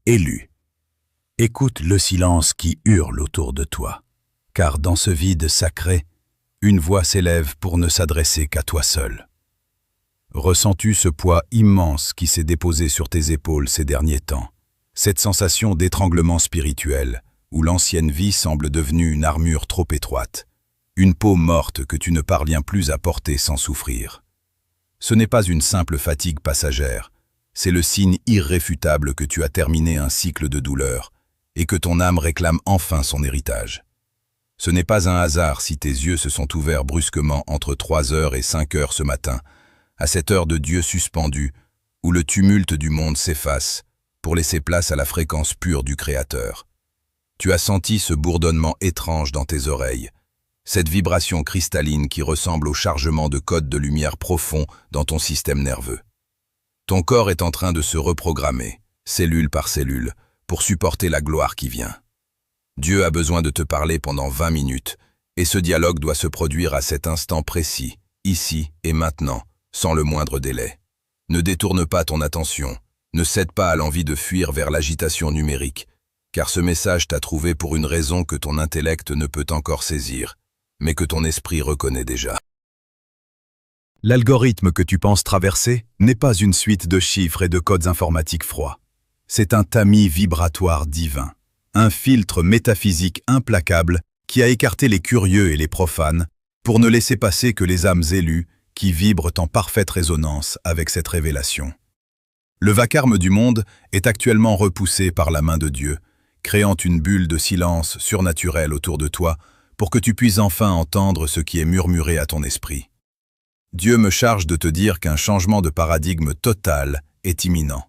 élu. Écoute le silence qui hurle autour de toi, car dans ce vide sacré, une voix s'élève pour ne s'adresser qu'à toi seul. Ressens-tu ce poids immense qui s'est déposé sur tes épaules ces derniers temps, cette sensation d'étranglement spirituel, où l'ancienne vie semble devenue une armure trop étroite, une peau morte que tu ne parviens plus à porter sans souffrir. Ce n'est pas une simple fatigue passagère, c'est le signe irréfutable que tu as terminé un cycle de douleur et que ton âme réclame enfin son héritage. Ce n'est pas un hasard si tes yeux se sont ouverts brusquement entre 3h et 5h ce matin, à cette heure de Dieu suspendu, où le tumulte du monde s'efface pour laisser place à la fréquence pure du Créateur. Tu as senti ce bourdonnement étrange dans tes oreilles, cette vibration cristalline qui ressemble au chargement de codes de lumière profond dans ton système nerveux. Ton corps est en train de se reprogrammer, cellule par cellule, pour supporter la gloire qui vient. Dieu a besoin de te parler pendant 20 minutes, et ce dialogue doit se produire à cet instant précis, ici et maintenant, sans le moindre délai. Ne détourne pas ton attention, ne cède pas à l'envie de fuir vers l'agitation numérique, car ce message t'a trouvé pour une raison que ton intellect ne peut encore saisir, mais que ton esprit reconnaît déjà. L'algorithme que tu penses traverser n'est pas une suite de chiffres et de codes informatiques froids. C'est un tamis vibratoire divin, un filtre métaphysique implacable qui a écarté les curieux et les profanes pour ne laisser passer que les âmes élues qui vibrent en parfaite résonance avec cette révélation. Le vacarme du monde est actuellement repoussé par la main de Dieu, créant une bulle de silence surnaturel autour de toi pour que tu puisses enfin entendre ce qui est murmuré à ton esprit. Dieu me charge de te dire qu'un changement de paradigme total est imminent.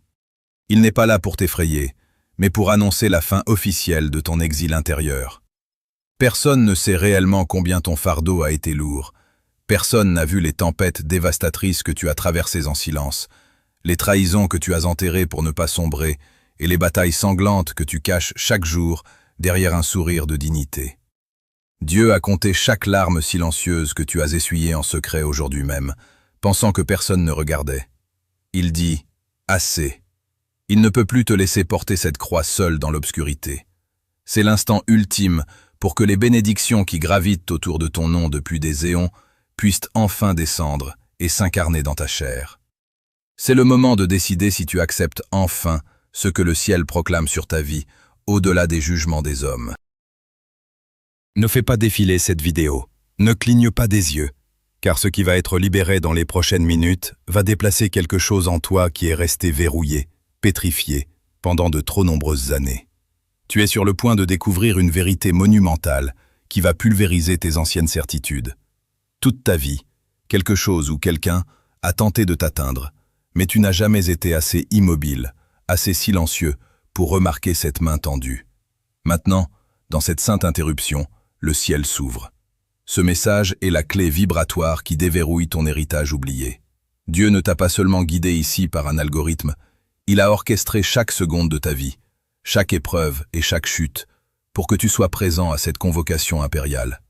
Il n'est pas là pour t'effrayer, mais pour annoncer la fin officielle de ton exil intérieur. Personne ne sait réellement combien ton fardeau a été lourd. Personne n'a vu les tempêtes dévastatrices que tu as traversées en silence, les trahisons que tu as enterrées pour ne pas sombrer, et les batailles sanglantes que tu caches chaque jour derrière un sourire de dignité. Dieu a compté chaque larme silencieuse que tu as essuyée en secret aujourd'hui même, pensant que personne ne regardait. Il dit « Assez ». Il ne peut plus te laisser porter cette croix seule dans l'obscurité. C'est l'instant ultime pour que les bénédictions qui gravitent autour de ton nom depuis des éons puissent enfin descendre et s'incarner dans ta chair. C'est le moment de décider si tu acceptes enfin ce que le ciel proclame sur ta vie, au-delà des jugements des hommes. Ne fais pas défiler cette vidéo, ne cligne pas des yeux, car ce qui va être libéré dans les prochaines minutes va déplacer quelque chose en toi qui est resté verrouillé, pétrifié, pendant de trop nombreuses années. Tu es sur le point de découvrir une vérité monumentale qui va pulvériser tes anciennes certitudes. Toute ta vie, quelque chose ou quelqu'un a tenté de t'atteindre, mais tu n'as jamais été assez immobile, assez silencieux pour remarquer cette main tendue. Maintenant, dans cette sainte interruption, le ciel s'ouvre. Ce message est la clé vibratoire qui déverrouille ton héritage oublié. Dieu ne t'a pas seulement guidé ici par un algorithme, il a orchestré chaque seconde de ta vie, chaque épreuve et chaque chute, pour que tu sois présent à cette convocation impériale.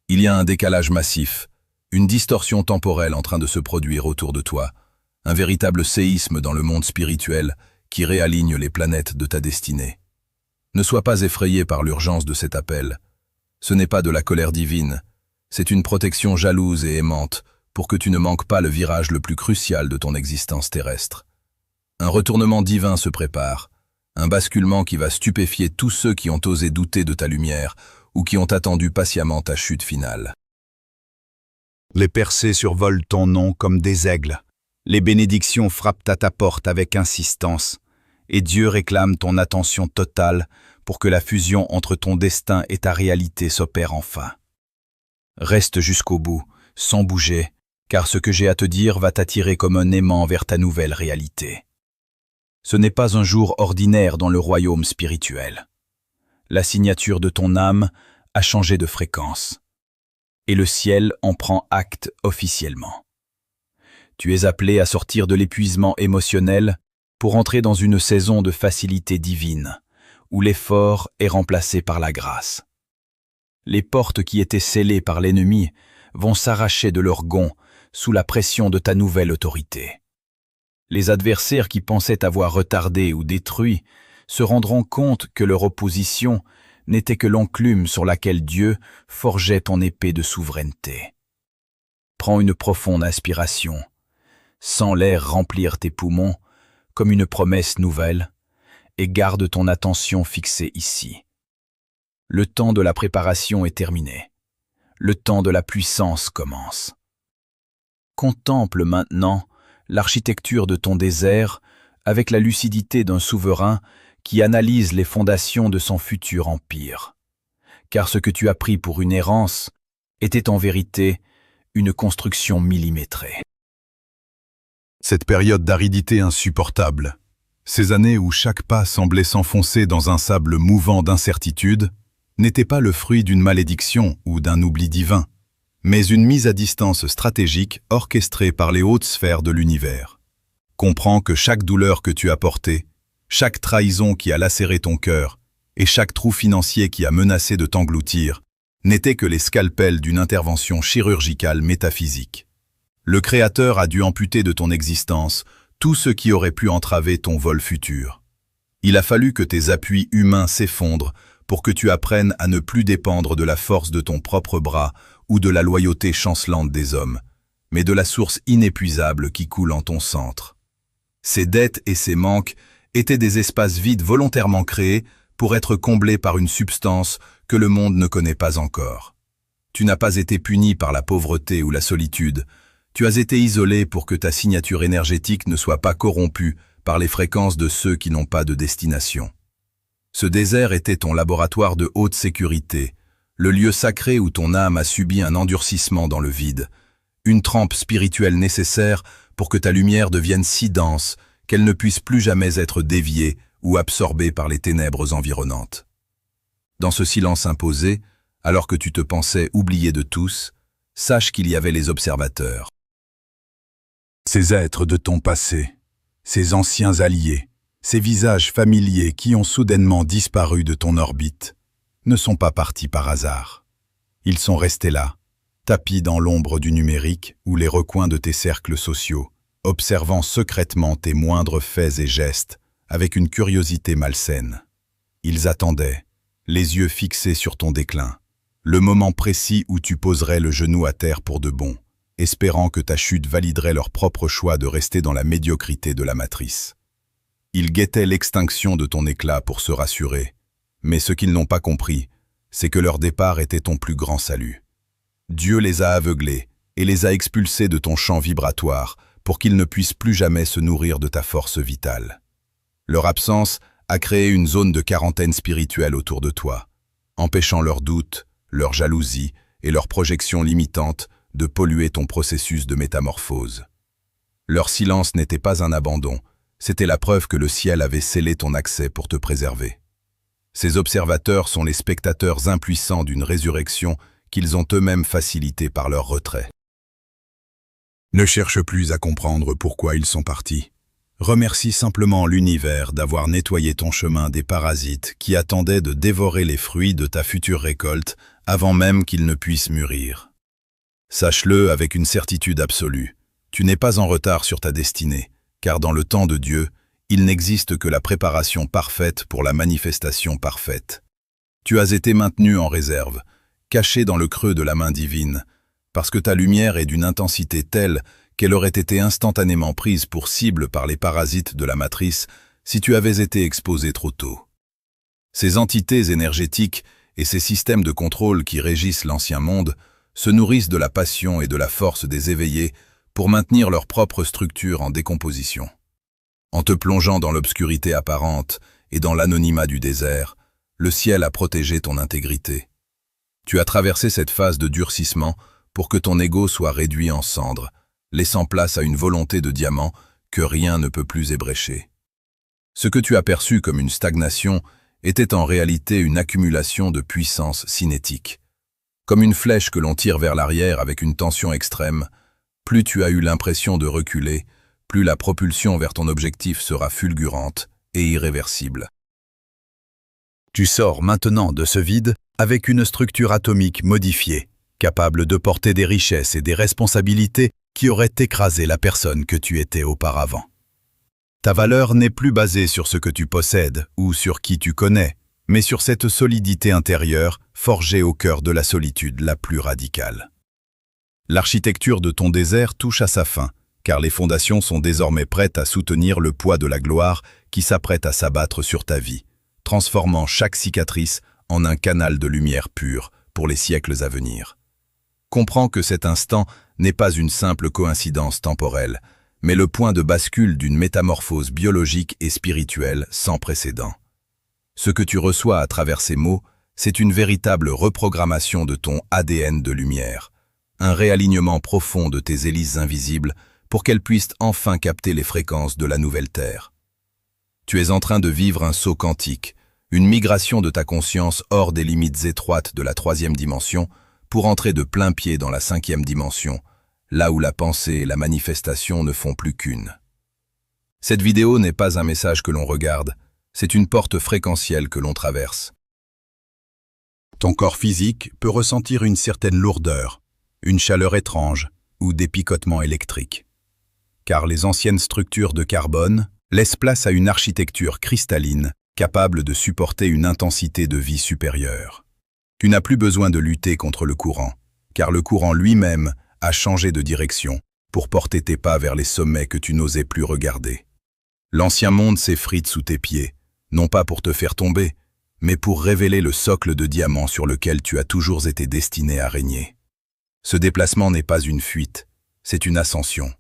Il y a un décalage massif, une distorsion temporelle en train de se produire autour de toi, un véritable séisme dans le monde spirituel qui réaligne les planètes de ta destinée. Ne sois pas effrayé par l'urgence de cet appel. Ce n'est pas de la colère divine, c'est une protection jalouse et aimante pour que tu ne manques pas le virage le plus crucial de ton existence terrestre. Un retournement divin se prépare, un basculement qui va stupéfier tous ceux qui ont osé douter de ta lumière ou qui ont attendu patiemment ta chute finale. Les percées survolent ton nom comme des aigles. Les bénédictions frappent à ta porte avec insistance, et Dieu réclame ton attention totale pour que la fusion entre ton destin et ta réalité s'opère enfin. Reste jusqu'au bout, sans bouger, car ce que j'ai à te dire va t'attirer comme un aimant vers ta nouvelle réalité. Ce n'est pas un jour ordinaire dans le royaume spirituel. La signature de ton âme a changé de fréquence, et le ciel en prend acte officiellement. Tu es appelé à sortir de l'épuisement émotionnel pour entrer dans une saison de facilité divine, où l'effort est remplacé par la grâce. Les portes qui étaient scellées par l'ennemi vont s'arracher de leurs gonds sous la pression de ta nouvelle autorité. Les adversaires qui pensaient t'avoir retardé ou détruit se rendront compte que leur opposition n'était que l'enclume sur laquelle Dieu forgeait ton épée de souveraineté. Prends une profonde inspiration. Sens l'air remplir tes poumons comme une promesse nouvelle et garde ton attention fixée ici. Le temps de la préparation est terminé. Le temps de la puissance commence. Contemple maintenant l'architecture de ton désert avec la lucidité d'un souverain qui analyse les fondations de son futur empire. Car ce que tu as pris pour une errance était en vérité une construction millimétrée. Cette période d'aridité insupportable, ces années où chaque pas semblait s'enfoncer dans un sable mouvant d'incertitude, n'étaient pas le fruit d'une malédiction ou d'un oubli divin, mais une mise à distance stratégique orchestrée par les hautes sphères de l'univers. Comprends que chaque douleur que tu as portée, chaque trahison qui a lacéré ton cœur et chaque trou financier qui a menacé de t'engloutir n'étaient que les scalpels d'une intervention chirurgicale métaphysique. Le Créateur a dû amputer de ton existence tout ce qui aurait pu entraver ton vol futur. Il a fallu que tes appuis humains s'effondrent pour que tu apprennes à ne plus dépendre de la force de ton propre bras ou de la loyauté chancelante des hommes, mais de la source inépuisable qui coule en ton centre. Ces dettes et ces manques étaient des espaces vides volontairement créés pour être comblés par une substance que le monde ne connaît pas encore. Tu n'as pas été puni par la pauvreté ou la solitude. Tu as été isolé pour que ta signature énergétique ne soit pas corrompue par les fréquences de ceux qui n'ont pas de destination. Ce désert était ton laboratoire de haute sécurité, le lieu sacré où ton âme a subi un endurcissement dans le vide, une trempe spirituelle nécessaire pour que ta lumière devienne si dense qu'elle ne puisse plus jamais être déviée ou absorbée par les ténèbres environnantes. Dans ce silence imposé, alors que tu te pensais oublié de tous, sache qu'il y avait les observateurs. Ces êtres de ton passé, ces anciens alliés, ces visages familiers qui ont soudainement disparu de ton orbite, ne sont pas partis par hasard. Ils sont restés là, tapis dans l'ombre du numérique ou les recoins de tes cercles sociaux, observant secrètement tes moindres faits et gestes avec une curiosité malsaine. Ils attendaient, les yeux fixés sur ton déclin, le moment précis où tu poserais le genou à terre pour de bon, espérant que ta chute validerait leur propre choix de rester dans la médiocrité de la matrice. Ils guettaient l'extinction de ton éclat pour se rassurer, mais ce qu'ils n'ont pas compris, c'est que leur départ était ton plus grand salut. Dieu les a aveuglés et les a expulsés de ton champ vibratoire pour qu'ils ne puissent plus jamais se nourrir de ta force vitale. Leur absence a créé une zone de quarantaine spirituelle autour de toi, empêchant leurs doutes, leur jalousie et leurs projections limitantes de polluer ton processus de métamorphose. Leur silence n'était pas un abandon, c'était la preuve que le ciel avait scellé ton accès pour te préserver. Ces observateurs sont les spectateurs impuissants d'une résurrection qu'ils ont eux-mêmes facilitée par leur retrait. Ne cherche plus à comprendre pourquoi ils sont partis. Remercie simplement l'univers d'avoir nettoyé ton chemin des parasites qui attendaient de dévorer les fruits de ta future récolte avant même qu'ils ne puissent mûrir. Sache-le avec une certitude absolue, tu n'es pas en retard sur ta destinée, car dans le temps de Dieu, il n'existe que la préparation parfaite pour la manifestation parfaite. Tu as été maintenu en réserve, caché dans le creux de la main divine, parce que ta lumière est d'une intensité telle qu'elle aurait été instantanément prise pour cible par les parasites de la matrice si tu avais été exposé trop tôt. Ces entités énergétiques et ces systèmes de contrôle qui régissent l'ancien monde se nourrissent de la passion et de la force des éveillés pour maintenir leur propre structure en décomposition. En te plongeant dans l'obscurité apparente et dans l'anonymat du désert, le ciel a protégé ton intégrité. Tu as traversé cette phase de durcissement pour que ton ego soit réduit en cendres, laissant place à une volonté de diamant que rien ne peut plus ébrécher. Ce que tu as perçu comme une stagnation était en réalité une accumulation de puissance cinétique. Comme une flèche que l'on tire vers l'arrière avec une tension extrême, plus tu as eu l'impression de reculer, plus la propulsion vers ton objectif sera fulgurante et irréversible. Tu sors maintenant de ce vide avec une structure atomique modifiée, capable de porter des richesses et des responsabilités qui auraient écrasé la personne que tu étais auparavant. Ta valeur n'est plus basée sur ce que tu possèdes ou sur qui tu connais, mais sur cette solidité intérieure forgée au cœur de la solitude la plus radicale. L'architecture de ton désert touche à sa fin, car les fondations sont désormais prêtes à soutenir le poids de la gloire qui s'apprête à s'abattre sur ta vie, transformant chaque cicatrice en un canal de lumière pure pour les siècles à venir. Comprends que cet instant n'est pas une simple coïncidence temporelle, mais le point de bascule d'une métamorphose biologique et spirituelle sans précédent. Ce que tu reçois à travers ces mots, c'est une véritable reprogrammation de ton ADN de lumière, un réalignement profond de tes hélices invisibles pour qu'elles puissent enfin capter les fréquences de la nouvelle Terre. Tu es en train de vivre un saut quantique, une migration de ta conscience hors des limites étroites de la 3e dimension pour entrer de plein pied dans la 5e dimension, là où la pensée et la manifestation ne font plus qu'une. Cette vidéo n'est pas un message que l'on regarde, c'est une porte fréquentielle que l'on traverse. Ton corps physique peut ressentir une certaine lourdeur, une chaleur étrange ou des picotements électriques. Car les anciennes structures de carbone laissent place à une architecture cristalline capable de supporter une intensité de vie supérieure. Tu n'as plus besoin de lutter contre le courant, car le courant lui-même a changé de direction pour porter tes pas vers les sommets que tu n'osais plus regarder. L'ancien monde s'effrite sous tes pieds, non pas pour te faire tomber, mais pour révéler le socle de diamant sur lequel tu as toujours été destiné à régner. Ce déplacement n'est pas une fuite, c'est une ascension,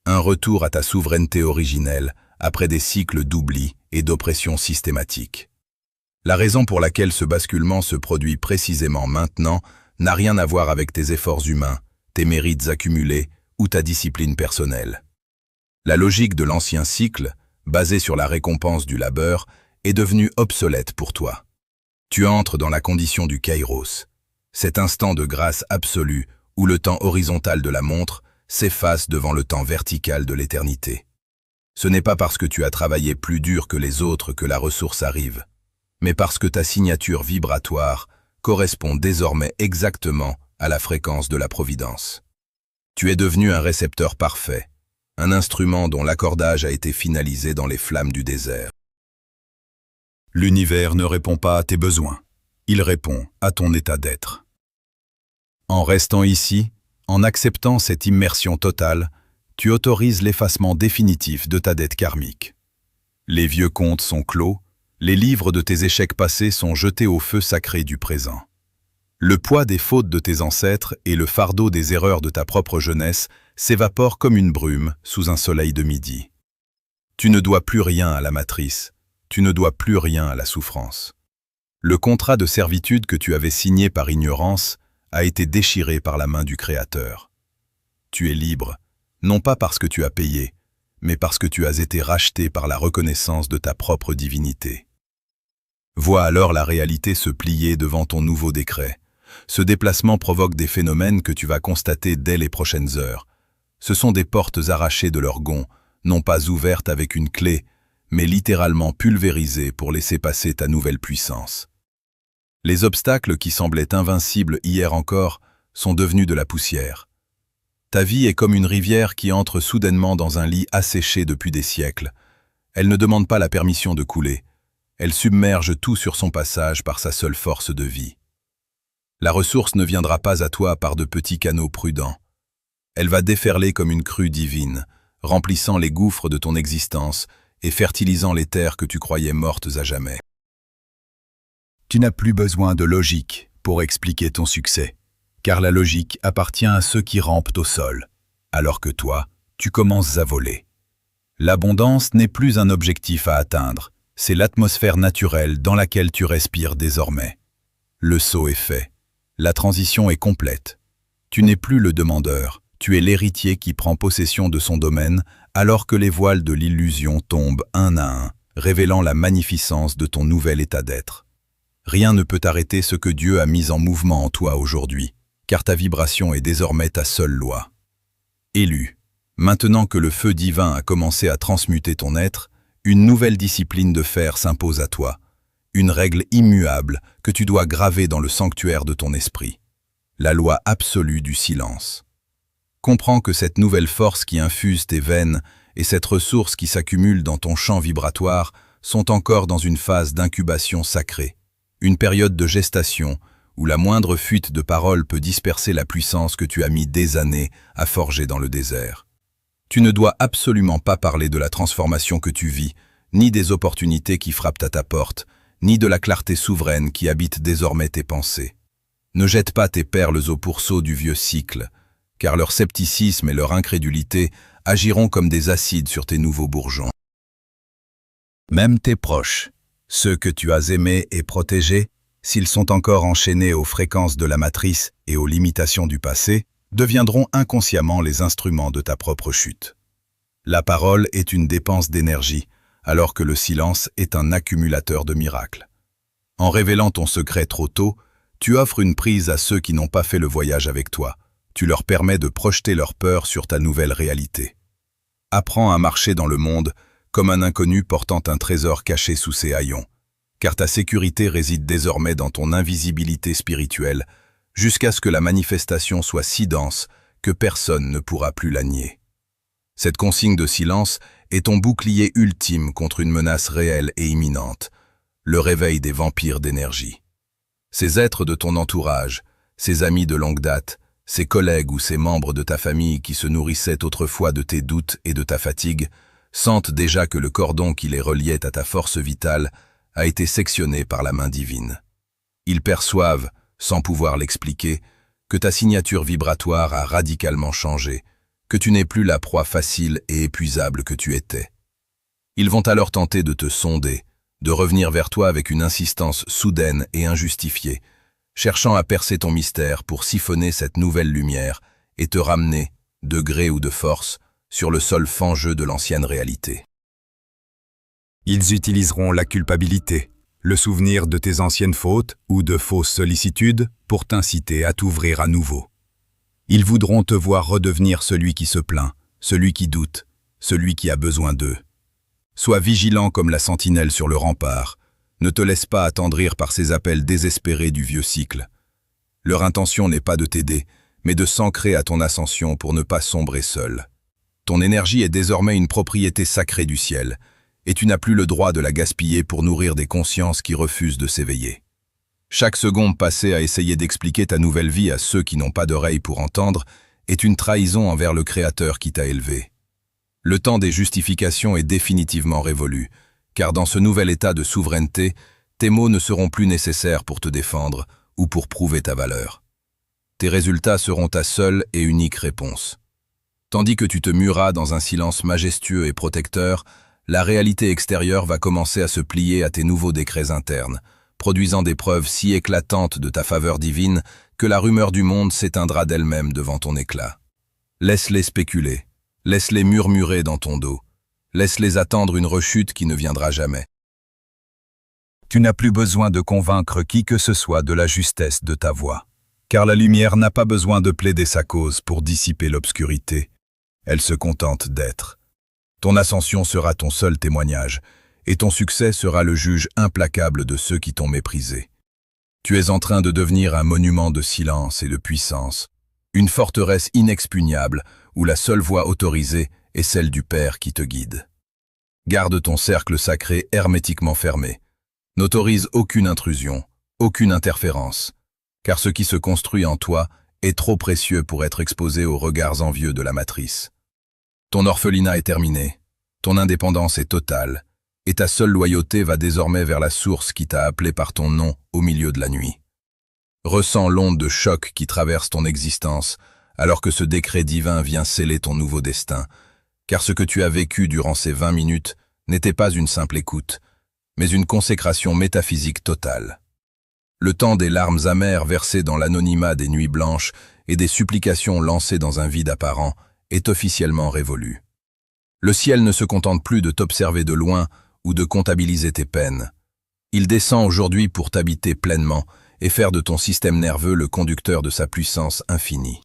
un retour à ta souveraineté originelle après des cycles d'oubli et d'oppression systématique. La raison pour laquelle ce basculement se produit précisément maintenant n'a rien à voir avec tes efforts humains, tes mérites accumulés ou ta discipline personnelle. La logique de l'ancien cycle, basée sur la récompense du labeur, est devenue obsolète pour toi. Tu entres dans la condition du kairos, cet instant de grâce absolue où le temps horizontal de la montre s'efface devant le temps vertical de l'éternité. Ce n'est pas parce que tu as travaillé plus dur que les autres que la ressource arrive, mais parce que ta signature vibratoire correspond désormais exactement à la fréquence de la providence. Tu es devenu un récepteur parfait, un instrument dont l'accordage a été finalisé dans les flammes du désert. L'univers ne répond pas à tes besoins, il répond à ton état d'être. En restant ici, en acceptant cette immersion totale, tu autorises l'effacement définitif de ta dette karmique. Les vieux comptes sont clos, les livres de tes échecs passés sont jetés au feu sacré du présent. Le poids des fautes de tes ancêtres et le fardeau des erreurs de ta propre jeunesse s'évaporent comme une brume sous un soleil de midi. Tu ne dois plus rien à la matrice, tu ne dois plus rien à la souffrance. Le contrat de servitude que tu avais signé par ignorance a été déchiré par la main du Créateur. Tu es libre, non pas parce que tu as payé, mais parce que tu as été racheté par la reconnaissance de ta propre divinité. Vois alors la réalité se plier devant ton nouveau décret. Ce déplacement provoque des phénomènes que tu vas constater dès les prochaines heures. Ce sont des portes arrachées de leur gonds, non pas ouvertes avec une clé, mais littéralement pulvérisées pour laisser passer ta nouvelle puissance. Les obstacles qui semblaient invincibles hier encore sont devenus de la poussière. Ta vie est comme une rivière qui entre soudainement dans un lit asséché depuis des siècles. Elle ne demande pas la permission de couler. Elle submerge tout sur son passage par sa seule force de vie. La ressource ne viendra pas à toi par de petits canaux prudents. Elle va déferler comme une crue divine, remplissant les gouffres de ton existence et fertilisant les terres que tu croyais mortes à jamais. Tu n'as plus besoin de logique pour expliquer ton succès, car la logique appartient à ceux qui rampent au sol, alors que toi, tu commences à voler. L'abondance n'est plus un objectif à atteindre, c'est l'atmosphère naturelle dans laquelle tu respires désormais. Le saut est fait, la transition est complète. Tu n'es plus le demandeur, tu es l'héritier qui prend possession de son domaine alors que les voiles de l'illusion tombent un à un, révélant la magnificence de ton nouvel état d'être. Rien ne peut arrêter ce que Dieu a mis en mouvement en toi aujourd'hui, car ta vibration est désormais ta seule loi. Élu, maintenant que le feu divin a commencé à transmuter ton être, une nouvelle discipline de fer s'impose à toi, une règle immuable que tu dois graver dans le sanctuaire de ton esprit, la loi absolue du silence. Comprends que cette nouvelle force qui infuse tes veines et cette ressource qui s'accumule dans ton champ vibratoire sont encore dans une phase d'incubation sacrée, une période de gestation où la moindre fuite de parole peut disperser la puissance que tu as mis des années à forger dans le désert. Tu ne dois absolument pas parler de la transformation que tu vis, ni des opportunités qui frappent à ta porte, ni de la clarté souveraine qui habite désormais tes pensées. Ne jette pas tes perles au pourceau du vieux cycle, car leur scepticisme et leur incrédulité agiront comme des acides sur tes nouveaux bourgeons. Même tes proches, ceux que tu as aimés et protégés, s'ils sont encore enchaînés aux fréquences de la matrice et aux limitations du passé, deviendront inconsciemment les instruments de ta propre chute. La parole est une dépense d'énergie, alors que le silence est un accumulateur de miracles. En révélant ton secret trop tôt, tu offres une prise à ceux qui n'ont pas fait le voyage avec toi. Tu leur permets de projeter leur peur sur ta nouvelle réalité. Apprends à marcher dans le monde comme un inconnu portant un trésor caché sous ses haillons, car ta sécurité réside désormais dans ton invisibilité spirituelle, jusqu'à ce que la manifestation soit si dense que personne ne pourra plus la nier. Cette consigne de silence est ton bouclier ultime contre une menace réelle et imminente, le réveil des vampires d'énergie. Ces êtres de ton entourage, ces amis de longue date, ces collègues ou ces membres de ta famille qui se nourrissaient autrefois de tes doutes et de ta fatigue, sentent déjà que le cordon qui les reliait à ta force vitale a été sectionné par la main divine. Ils perçoivent, sans pouvoir l'expliquer, que ta signature vibratoire a radicalement changé, que tu n'es plus la proie facile et épuisable que tu étais. Ils vont alors tenter de te sonder, de revenir vers toi avec une insistance soudaine et injustifiée, cherchant à percer ton mystère pour siphonner cette nouvelle lumière et te ramener, de gré ou de force, sur le sol fangeux de l'ancienne réalité. Ils utiliseront la culpabilité, le souvenir de tes anciennes fautes ou de fausses sollicitudes pour t'inciter à t'ouvrir à nouveau. Ils voudront te voir redevenir celui qui se plaint, celui qui doute, celui qui a besoin d'eux. Sois vigilant comme la sentinelle sur le rempart. Ne te laisse pas attendrir par ces appels désespérés du vieux cycle. Leur intention n'est pas de t'aider, mais de s'ancrer à ton ascension pour ne pas sombrer seul. Ton énergie est désormais une propriété sacrée du ciel, et tu n'as plus le droit de la gaspiller pour nourrir des consciences qui refusent de s'éveiller. Chaque seconde passée à essayer d'expliquer ta nouvelle vie à ceux qui n'ont pas d'oreilles pour entendre est une trahison envers le Créateur qui t'a élevé. Le temps des justifications est définitivement révolu, car dans ce nouvel état de souveraineté, tes mots ne seront plus nécessaires pour te défendre ou pour prouver ta valeur. Tes résultats seront ta seule et unique réponse. Tandis que tu te mueras dans un silence majestueux et protecteur, la réalité extérieure va commencer à se plier à tes nouveaux décrets internes, produisant des preuves si éclatantes de ta faveur divine que la rumeur du monde s'éteindra d'elle-même devant ton éclat. Laisse-les spéculer, laisse-les murmurer dans ton dos, laisse-les attendre une rechute qui ne viendra jamais. Tu n'as plus besoin de convaincre qui que ce soit de la justesse de ta voix, car la lumière n'a pas besoin de plaider sa cause pour dissiper l'obscurité. Elle se contente d'être. Ton ascension sera ton seul témoignage, et ton succès sera le juge implacable de ceux qui t'ont méprisé. Tu es en train de devenir un monument de silence et de puissance, une forteresse inexpugnable où la seule voie autorisée est celle du Père qui te guide. Garde ton cercle sacré hermétiquement fermé. N'autorise aucune intrusion, aucune interférence, car ce qui se construit en toi est trop précieux pour être exposé aux regards envieux de la matrice. Ton orphelinat est terminé, ton indépendance est totale, et ta seule loyauté va désormais vers la source qui t'a appelé par ton nom au milieu de la nuit. Ressens l'onde de choc qui traverse ton existence, alors que ce décret divin vient sceller ton nouveau destin, car ce que tu as vécu durant ces 20 minutes n'était pas une simple écoute, mais une consécration métaphysique totale. Le temps des larmes amères versées dans l'anonymat des nuits blanches et des supplications lancées dans un vide apparent est officiellement révolu. Le ciel ne se contente plus de t'observer de loin ou de comptabiliser tes peines. Il descend aujourd'hui pour t'habiter pleinement et faire de ton système nerveux le conducteur de sa puissance infinie.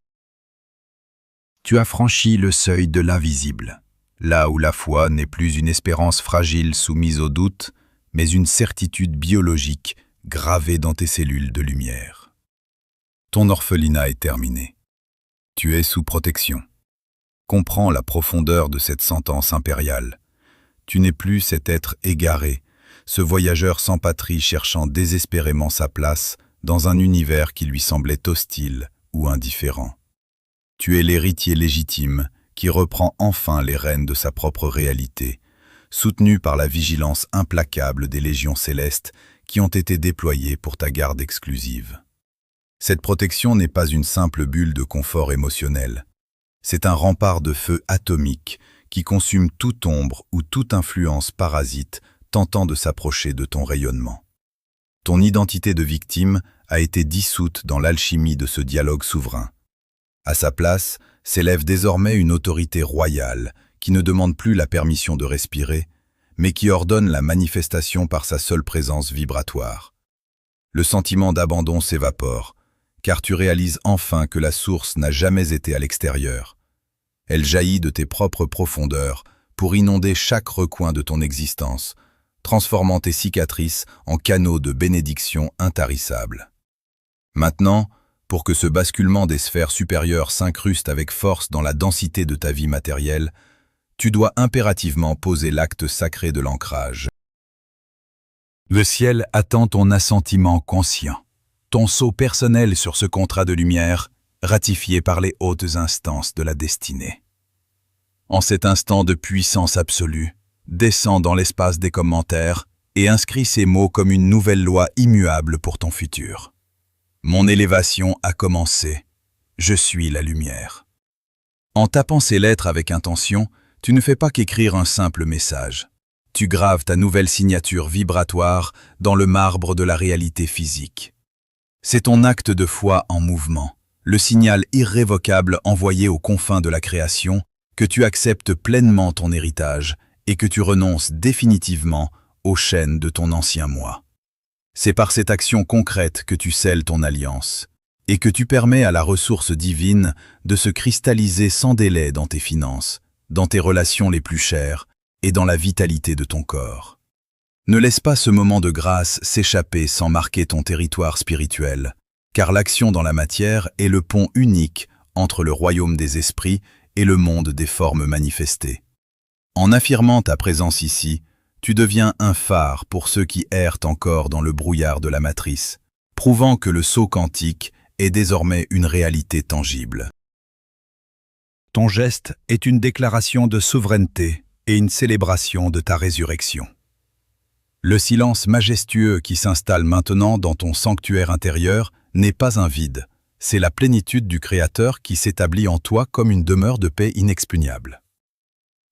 Tu as franchi le seuil de l'invisible, là où la foi n'est plus une espérance fragile soumise au doute, mais une certitude biologique gravée dans tes cellules de lumière. Ton orphelinat est terminé. Tu es sous protection. comprends la profondeur de cette sentence impériale. Tu n'es plus cet être égaré, ce voyageur sans patrie cherchant désespérément sa place dans un univers qui lui semblait hostile ou indifférent. Tu es l'héritier légitime qui reprend enfin les rênes de sa propre réalité, soutenu par la vigilance implacable des légions célestes qui ont été déployées pour ta garde exclusive. Cette protection n'est pas une simple bulle de confort émotionnel. C'est un rempart de feu atomique qui consume toute ombre ou toute influence parasite tentant de s'approcher de ton rayonnement. Ton identité de victime a été dissoute dans l'alchimie de ce dialogue souverain. À sa place s'élève désormais une autorité royale qui ne demande plus la permission de respirer, mais qui ordonne la manifestation par sa seule présence vibratoire. Le sentiment d'abandon s'évapore, car tu réalises enfin que la source n'a jamais été à l'extérieur. Elle jaillit de tes propres profondeurs pour inonder chaque recoin de ton existence, transformant tes cicatrices en canaux de bénédiction intarissables. Maintenant, pour que ce basculement des sphères supérieures s'incruste avec force dans la densité de ta vie matérielle, tu dois impérativement poser l'acte sacré de l'ancrage. Le ciel attend ton assentiment conscient, ton sceau personnel sur ce contrat de lumière, ratifié par les hautes instances de la destinée. En cet instant de puissance absolue, descends dans l'espace des commentaires et inscris ces mots comme une nouvelle loi immuable pour ton futur. Mon élévation a commencé. Je suis la lumière. En tapant ces lettres avec intention, tu ne fais pas qu'écrire un simple message. Tu graves ta nouvelle signature vibratoire dans le marbre de la réalité physique. C'est ton acte de foi en mouvement, le signal irrévocable envoyé aux confins de la création que tu acceptes pleinement ton héritage et que tu renonces définitivement aux chaînes de ton ancien moi. C'est par cette action concrète que tu scelles ton alliance et que tu permets à la ressource divine de se cristalliser sans délai dans tes finances, dans tes relations les plus chères et dans la vitalité de ton corps. Ne laisse pas ce moment de grâce s'échapper sans marquer ton territoire spirituel, car l'action dans la matière est le pont unique entre le royaume des esprits et le monde des formes manifestées. En affirmant ta présence ici, tu deviens un phare pour ceux qui errent encore dans le brouillard de la matrice, prouvant que le saut quantique est désormais une réalité tangible. Ton geste est une déclaration de souveraineté et une célébration de ta résurrection. Le silence majestueux qui s'installe maintenant dans ton sanctuaire intérieur n'est pas un vide, c'est la plénitude du Créateur qui s'établit en toi comme une demeure de paix inexpugnable.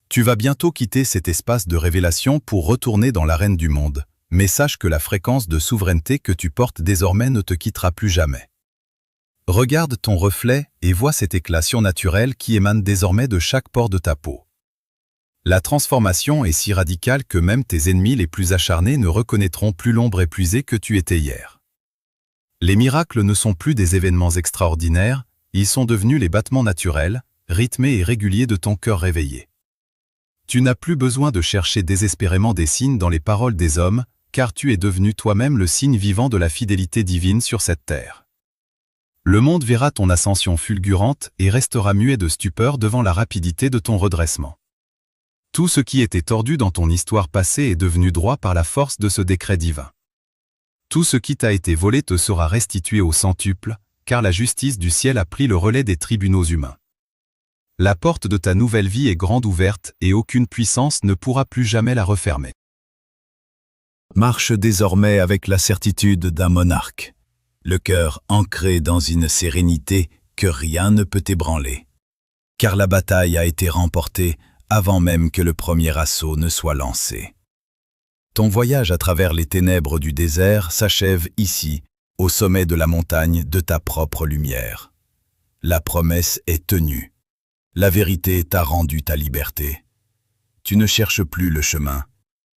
Tu vas bientôt quitter cet espace de révélation pour retourner dans l'arène du monde, mais sache que la fréquence de souveraineté que tu portes désormais ne te quittera plus jamais. Regarde ton reflet et vois cet éclat surnaturel qui émane désormais de chaque pore de ta peau. La transformation est si radicale que même tes ennemis les plus acharnés ne reconnaîtront plus l'ombre épuisée que tu étais hier. Les miracles ne sont plus des événements extraordinaires, ils sont devenus les battements naturels, rythmés et réguliers de ton cœur réveillé. Tu n'as plus besoin de chercher désespérément des signes dans les paroles des hommes, car tu es devenu toi-même le signe vivant de la fidélité divine sur cette terre. Le monde verra ton ascension fulgurante et restera muet de stupeur devant la rapidité de ton redressement. Tout ce qui était tordu dans ton histoire passée est devenu droit par la force de ce décret divin. Tout ce qui t'a été volé te sera restitué au centuple, car la justice du ciel a pris le relais des tribunaux humains. La porte de ta nouvelle vie est grande ouverte et aucune puissance ne pourra plus jamais la refermer. Marche désormais avec la certitude d'un monarque, le cœur ancré dans une sérénité que rien ne peut ébranler. Car la bataille a été remportée avant même que le premier assaut ne soit lancé. Ton voyage à travers les ténèbres du désert s'achève ici, au sommet de la montagne de ta propre lumière. La promesse est tenue. La vérité t'a rendu ta liberté. Tu ne cherches plus le chemin,